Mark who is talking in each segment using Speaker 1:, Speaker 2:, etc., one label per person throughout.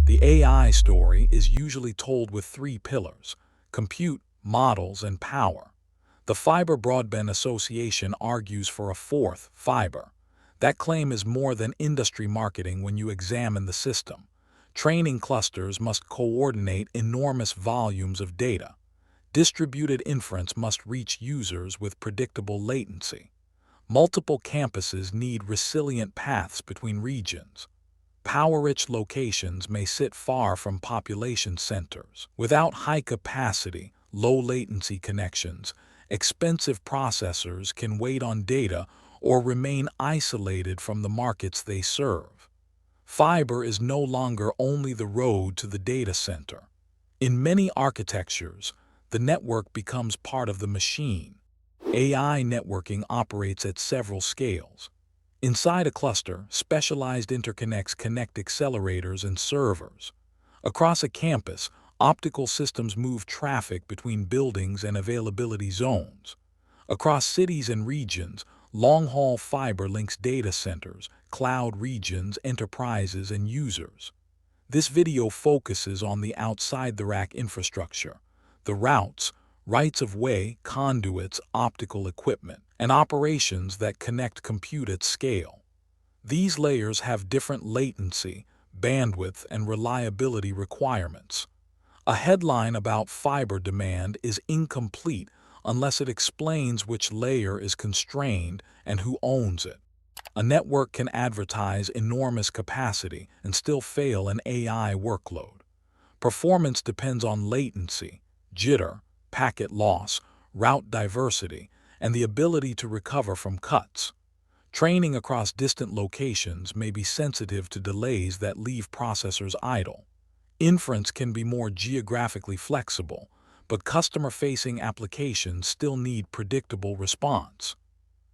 Speaker 1: The AI story is usually told with three pillars: compute, models, and power. The Fiber Broadband Association argues for a fourth, fiber. That claim is more than industry marketing when you examine the system. Training clusters must coordinate enormous volumes of data. Distributed inference must reach users with predictable latency. Multiple campuses need resilient paths between regions. Power-rich locations may sit far from population centers. Without high-capacity, low-latency connections, expensive processors can wait on data or remain isolated from the markets they serve. Fiber is no longer only the road to the data center. In many architectures, the network becomes part of the machine. AI networking operates at several scales. Inside a cluster, specialized interconnects connect accelerators and servers. Across a campus, optical systems move traffic between buildings and availability zones. Across cities and regions, long-haul fiber links data centers, cloud regions, enterprises, and users. This video focuses on the outside-the-rack infrastructure: the routes, rights-of-way, conduits, optical equipment, and operations that connect compute at scale. These layers have different latency, bandwidth, and reliability requirements. A headline about fiber demand is incomplete unless it explains which layer is constrained and who owns it. A network can advertise enormous capacity and still fail an AI workload. Performance depends on latency, jitter, packet loss, route diversity, and the ability to recover from cuts. Training across distant locations may be sensitive to delays that leave processors idle. Inference can be more geographically flexible, but customer-facing applications still need predictable response.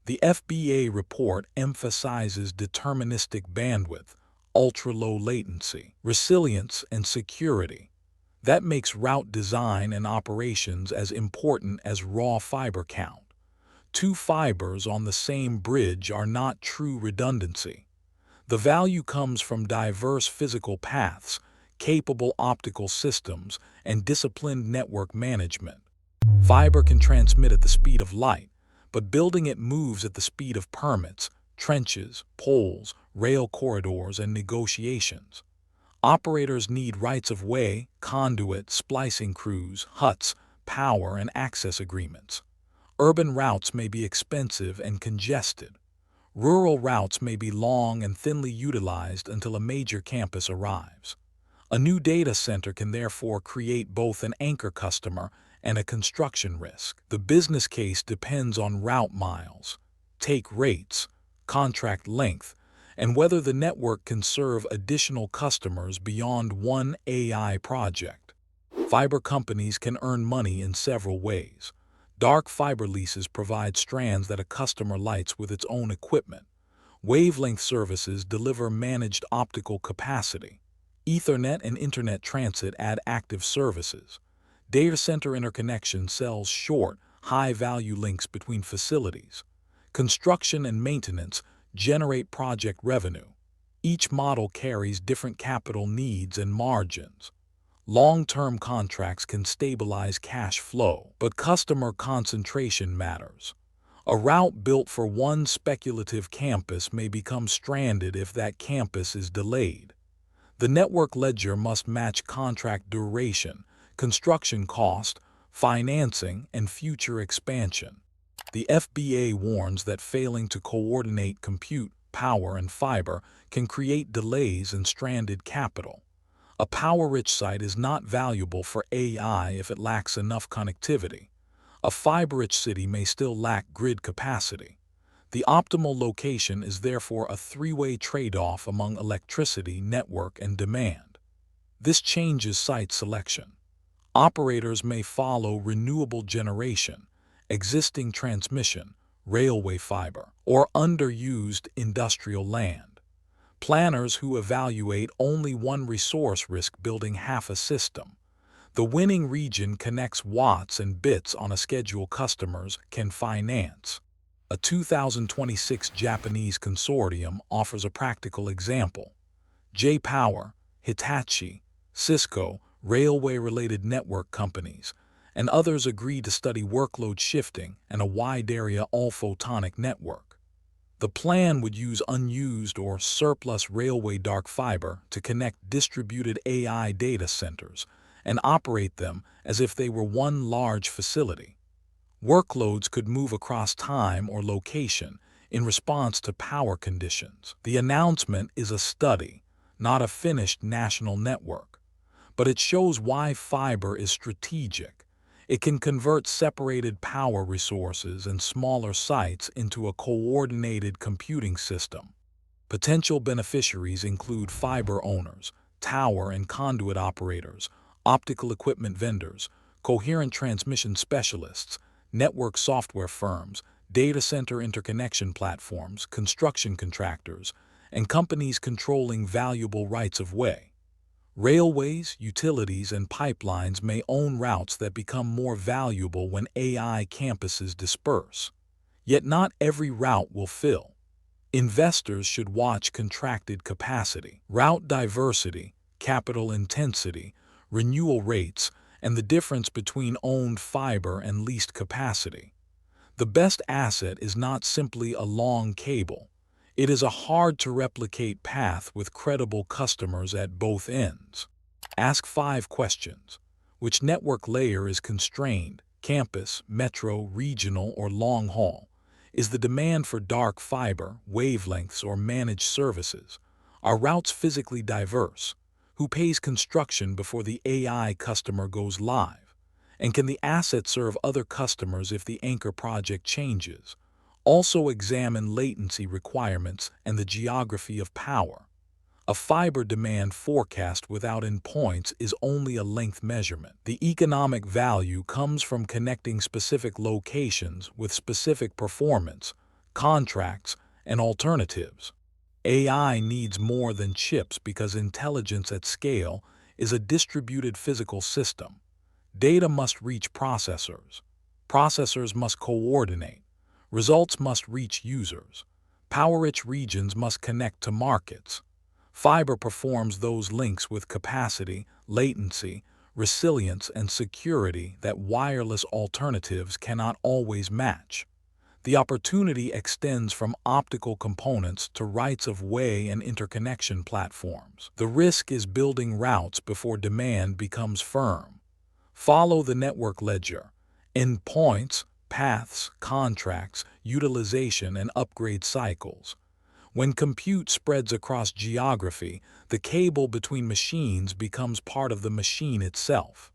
Speaker 1: The FBA report emphasizes deterministic bandwidth, ultra-low latency, resilience, and security. That makes route design and operations as important as raw fiber count. Two fibers on the same bridge are not true redundancy. The value comes from diverse physical paths, capable optical systems, and disciplined network management. Fiber can transmit at the speed of light, but building it moves at the speed of permits, trenches, poles, rail corridors, and negotiations. Operators need rights-of-way, conduit, splicing crews, huts, power, and access agreements. Urban routes may be expensive and congested. Rural routes may be long and thinly utilized until a major campus arrives. A new data center can therefore create both an anchor customer and a construction risk. The business case depends on route miles, take rates, contract length, and whether the network can serve additional customers beyond one AI project. Fiber companies can earn money in several ways. Dark fiber leases provide strands that a customer lights with its own equipment. Wavelength services deliver managed optical capacity. Ethernet and Internet transit add active services. Data center interconnection sells short, high-value links between facilities. Construction and maintenance generate project revenue. Each model carries different capital needs and margins. Long-term contracts can stabilize cash flow, but customer concentration matters. A route built for one speculative campus may become stranded if that campus is delayed. The network ledger must match contract duration, construction cost, financing, and future expansion. The FBA warns that failing to coordinate compute, power, and fiber can create delays and stranded capital. A power-rich site is not valuable for AI if it lacks enough connectivity. A fiber-rich city may still lack grid capacity. The optimal location is therefore a three-way trade-off among electricity, network, and demand. This changes site selection. Operators may follow renewable generation, existing transmission, railway fiber, or underused industrial land. Planners who evaluate only one resource risk building half a system. The winning region connects watts and bits on a schedule customers can finance. A 2026 Japanese consortium offers a practical example. J-Power, Hitachi, Cisco, railway-related network companies, and others agreed to study workload shifting and a wide-area all-photonic network. The plan would use unused or surplus railway dark fiber to connect distributed AI data centers and operate them as if they were one large facility. Workloads could move across time or location in response to power conditions. The announcement is a study, not a finished national network, but it shows why fiber is strategic. It can convert separated power resources and smaller sites into a coordinated computing system. Potential beneficiaries include fiber owners, tower and conduit operators, optical equipment vendors, coherent transmission specialists, network software firms, data center interconnection platforms, construction contractors, and companies controlling valuable rights of way. Railways, utilities, and pipelines may own routes that become more valuable when AI campuses disperse. Yet not every route will fill. Investors should watch contracted capacity, route diversity, capital intensity, renewal rates, and the difference between owned fiber and leased capacity. The best asset is not simply a long cable. It is a hard-to-replicate path with credible customers at both ends. Ask 5 questions. Which network layer is constrained, campus, metro, regional, or long haul? Is the demand for dark fiber, wavelengths, or managed services? Are routes physically diverse? Who pays construction before the AI customer goes live? And can the asset serve other customers if the anchor project changes? Also examine latency requirements and the geography of power. A fiber demand forecast without endpoints is only a length measurement. The economic value comes from connecting specific locations with specific performance, contracts, and alternatives. AI needs more than chips because intelligence at scale is a distributed physical system. Data must reach processors. Processors must coordinate. Results must reach users. Power-rich regions must connect to markets. Fiber performs those links with capacity, latency, resilience, and security that wireless alternatives cannot always match. The opportunity extends from optical components to rights of way and interconnection platforms. The risk is building routes before demand becomes firm. Follow the network ledger. Endpoints, paths, contracts, utilization, and upgrade cycles. When compute spreads across geography, the cable between machines becomes part of the machine itself.